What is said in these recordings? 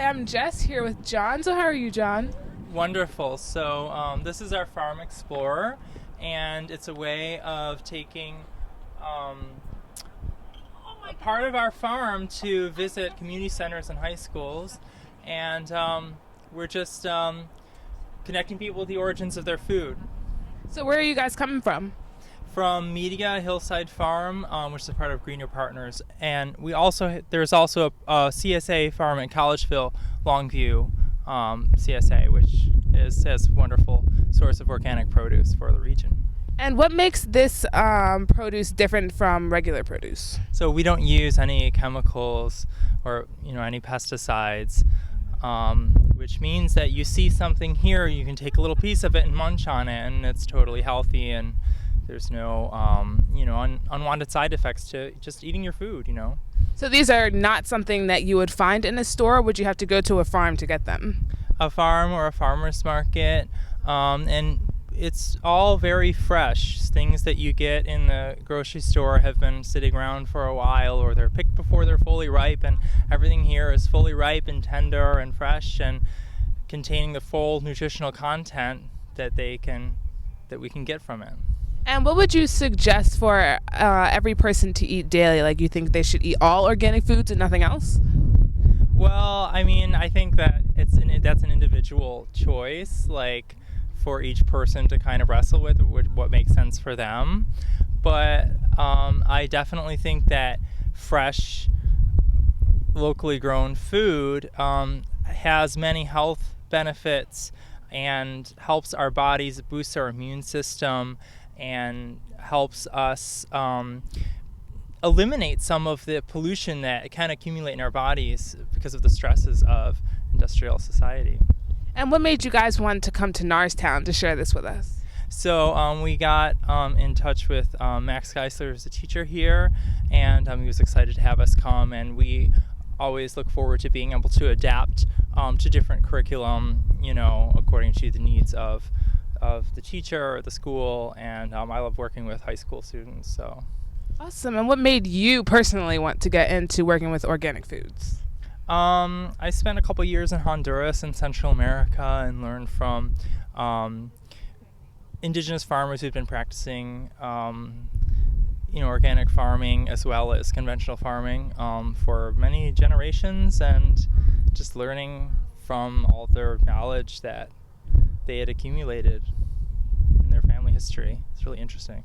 Hi, I'm Jess here with John. So how are you, John? Wonderful. So this is our Farm Explorer, and it's a way of taking a part of our farm to visit community centers and high schools, and we're just connecting people with the origins of their food. So where are you guys coming from? From Media Hillside Farm, which is a part of Greener Partners, and there's also a CSA farm in Collegeville, Longview CSA, which has a wonderful source of organic produce for the region. And what makes this produce different from regular produce? So we don't use any chemicals or any pesticides, which means that you see something here, you can take a little piece of it and munch on it, and it's totally healthy, and there's no unwanted side effects to just eating your food. So these are not something that you would find in a store, or would you have to go to a farm to get them? A farm or a farmer's market, and it's all very fresh. Things that you get in the grocery store have been sitting around for a while, or they're picked before they're fully ripe, and everything here is fully ripe and tender and fresh and containing the full nutritional content that we can get from it. And what would you suggest for every person to eat daily? Like, you think they should eat all organic foods and nothing else? Well, I think that that's an individual choice, like for each person to kind of wrestle with what makes sense for them. But I definitely think that fresh, locally grown food has many health benefits and helps our bodies boost our immune system and helps us eliminate some of the pollution that can accumulate in our bodies because of the stresses of industrial society. And what made you guys want to come to Norristown to share this with us? So we got in touch with Max Geisler, who's a teacher here, and he was excited to have us come, and we always look forward to being able to adapt to different curriculum, according to the needs of the teacher or the school, and I love working with high school students. So awesome. And what made you personally want to get into working with organic foods? I spent a couple years in Honduras and Central America and learned from indigenous farmers who've been practicing organic farming as well as conventional farming for many generations, and just learning from all their knowledge that they had accumulated in their family history. It's really interesting.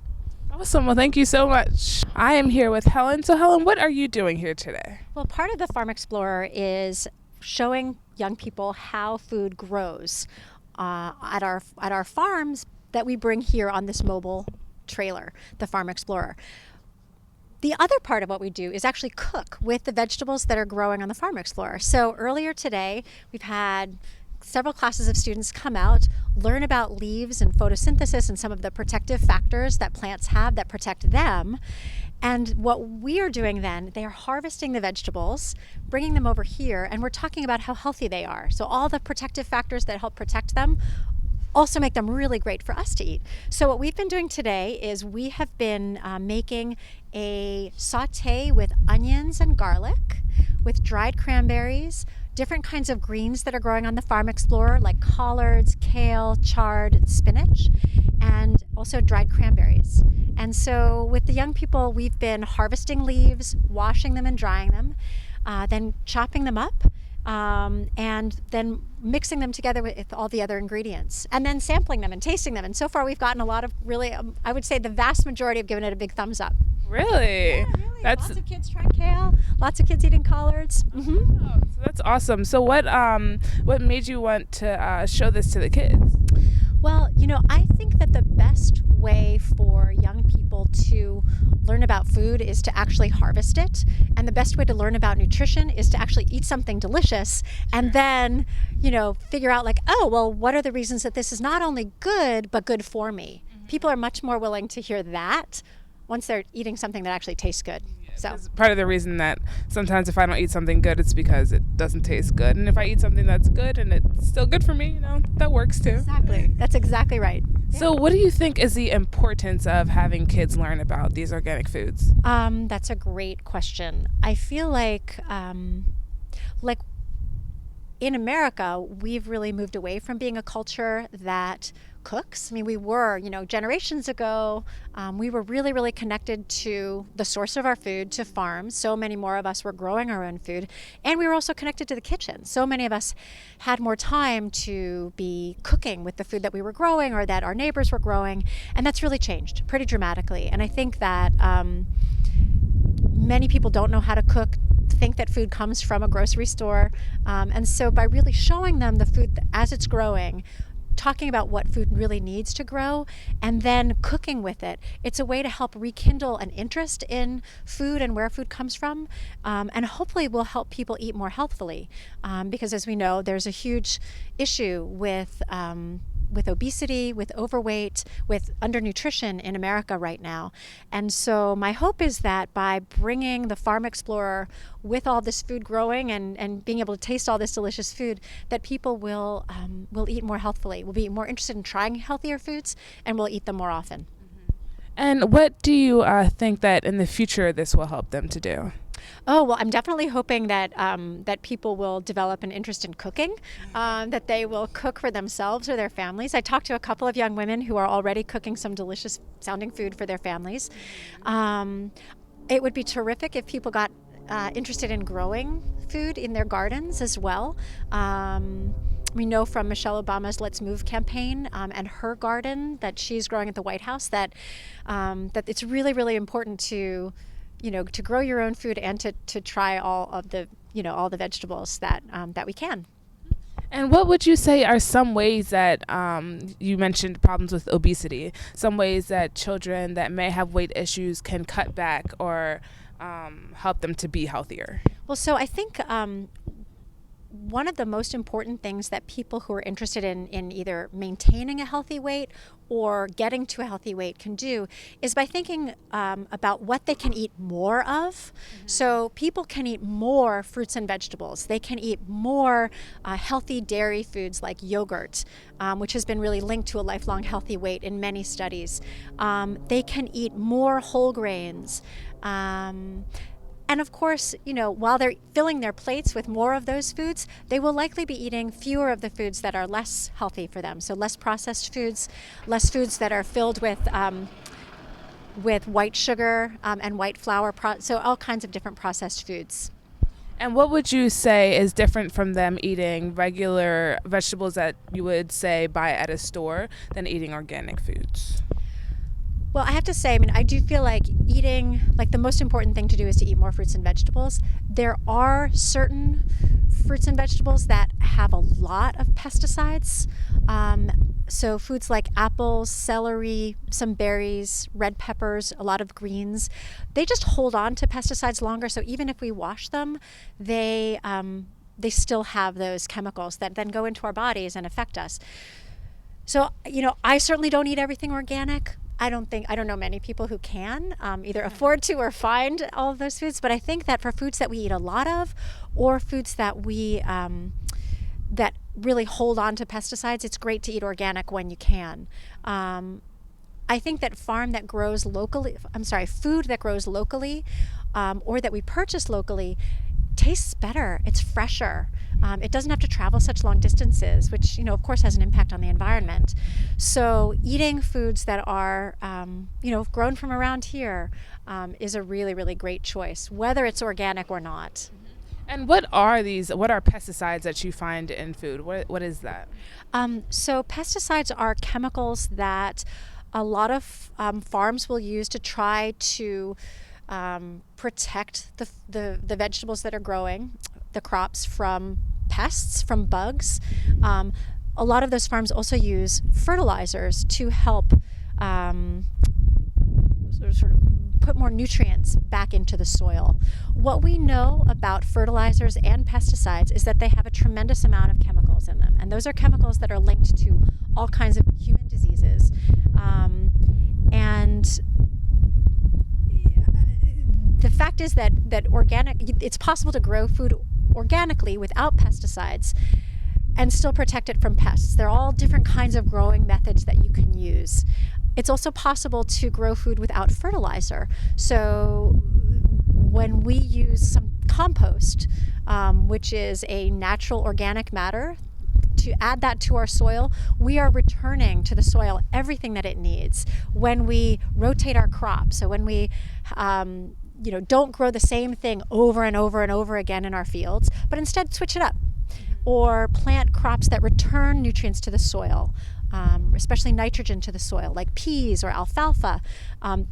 Awesome. Well, thank you so much. I am here with Helen. So Helen, what are you doing here today? Well, part of the Farm Explorer is showing young people how food grows at our farms that we bring here on this mobile trailer, the Farm Explorer. The other part of what we do is actually cook with the vegetables that are growing on the Farm Explorer. So earlier today, we've had several classes of students come out, learn about leaves and photosynthesis and some of the protective factors that plants have that protect them. And what we are doing then, they are harvesting the vegetables, bringing them over here, and we're talking about how healthy they are. So all the protective factors that help protect them also make them really great for us to eat. So what we've been doing today is we have been making a sauté with onions and garlic, with dried cranberries, different kinds of greens that are growing on the Farm Explorer, like collards, kale, chard, and spinach, and also dried cranberries. And so with the young people, we've been harvesting leaves, washing them and drying them, then chopping them up, and then mixing them together with all the other ingredients, and then sampling them and tasting them. And so far we've gotten a lot of really, I would say the vast majority have given it a big thumbs up. Really? Yeah, really. Lots of kids trying kale, lots of kids eating collards. Mm-hmm. Oh, so that's awesome. So what made you want to show this to the kids? Well, I think that the best way for young people to learn about food is to actually harvest it. And the best way to learn about nutrition is to actually eat something delicious and then, figure out what are the reasons that this is not only good, but good for me. Mm-hmm. People are much more willing to hear that once they're eating something that actually tastes good. So it's part of the reason that sometimes if I don't eat something good, it's because it doesn't taste good. And if I eat something that's good and it's still good for me, that works too. Exactly. That's exactly right. So what do you think is the importance of having kids learn about these organic foods? That's a great question. I feel like in America, we've really moved away from being a culture that cooks. I mean, we were, generations ago, we were really, really connected to the source of our food, to farms. So many more of us were growing our own food. And we were also connected to the kitchen. So many of us had more time to be cooking with the food that we were growing or that our neighbors were growing. And that's really changed pretty dramatically. And I think that many people don't know how to cook, think that food comes from a grocery store. And so by really showing them the food as it's growing, talking about what food really needs to grow, and then cooking with it, it's a way to help rekindle an interest in food and where food comes from, and hopefully will help people eat more healthfully, because as we know, there's a huge issue with obesity, with overweight, with undernutrition in America right now. And so my hope is that by bringing the Farm Explorer with all this food growing and being able to taste all this delicious food, that people will eat more healthfully, will be more interested in trying healthier foods, and will eat them more often. And what do you think that in the future this will help them to do? Oh, well, I'm definitely hoping that that people will develop an interest in cooking, that they will cook for themselves or their families. I talked to a couple of young women who are already cooking some delicious sounding food for their families. It would be terrific if people got interested in growing food in their gardens as well. We know from Michelle Obama's Let's Move campaign and her garden that she's growing at the White House that it's really, really important to grow your own food and to try all of the vegetables that we can. And what would you say are some ways that you mentioned problems with obesity, some ways that children that may have weight issues can cut back or help them to be healthier? Well, so I think one of the most important things that people who are interested in either maintaining a healthy weight or getting to a healthy weight can do is by thinking about what they can eat more of. So people can eat more fruits and vegetables. They can eat more healthy dairy foods like yogurt, which has been really linked to a lifelong healthy weight in many studies. They can eat more whole grains. And of course, while they're filling their plates with more of those foods, they will likely be eating fewer of the foods that are less healthy for them. So less processed foods, less foods that are filled with white sugar and white flour, so all kinds of different processed foods. And what would you say is different from them eating regular vegetables that you would say buy at a store than eating organic foods? Well, I have to say, I do feel like the most important thing to do is to eat more fruits and vegetables. There are certain fruits and vegetables that have a lot of pesticides. So foods like apples, celery, some berries, red peppers, a lot of greens, they just hold on to pesticides longer. So even if we wash them, they still have those chemicals that then go into our bodies and affect us. So, I certainly don't eat everything organic. I don't know many people who can either afford to or find all of those foods. But I think that for foods that we eat a lot of, or foods that we that really hold on to pesticides, it's great to eat organic when you can. I think that food that grows locally, or that we purchase locally, tastes better. It's fresher. It doesn't have to travel such long distances, which, of course has an impact on the environment. So eating foods that are, grown from around here is a really, really great choice, whether it's organic or not. And what are pesticides that you find in food? What is that? So pesticides are chemicals that a lot of farms will use to try to protect the vegetables that are growing, the crops, from pests, from bugs. A lot of those farms also use fertilizers to help sort of put more nutrients back into the soil. What we know about fertilizers and pesticides is that they have a tremendous amount of chemicals in them, and those are chemicals that are linked to all kinds of human diseases. And the fact is that it's possible to grow food organically without pesticides and still protect it from pests. There are all different kinds of growing methods that you can use. It's also possible to grow food without fertilizer. So when we use some compost, which is a natural organic matter. To add that to our soil, we are returning to the soil everything that it needs. When we rotate our crops, so when we don't grow the same thing over and over and over again in our fields, but instead switch it up, or plant crops that return nutrients to the soil, especially nitrogen to the soil, like peas or alfalfa,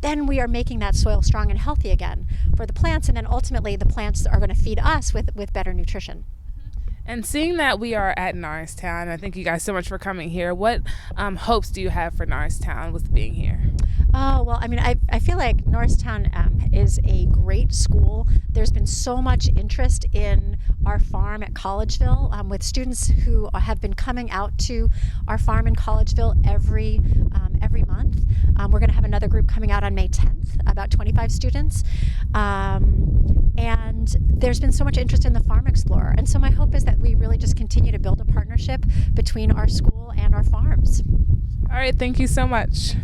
then we are making that soil strong and healthy again for the plants, and then ultimately the plants are going to feed us with better nutrition. And seeing that we are at Norristown, and thank you guys so much for coming here, what hopes do you have for Norristown with being here? Oh, well, I mean, I feel like Norristown is a great school. There's been so much interest in our farm at Collegeville, with students who have been coming out to our farm in Collegeville every month. We're going to have another group coming out on May 10th, about 25 students. And there's been so much interest in the Farm Explorer. And so my hope is that we really just continue to build a partnership between our school and our farms. All right, thank you so much. Thank you.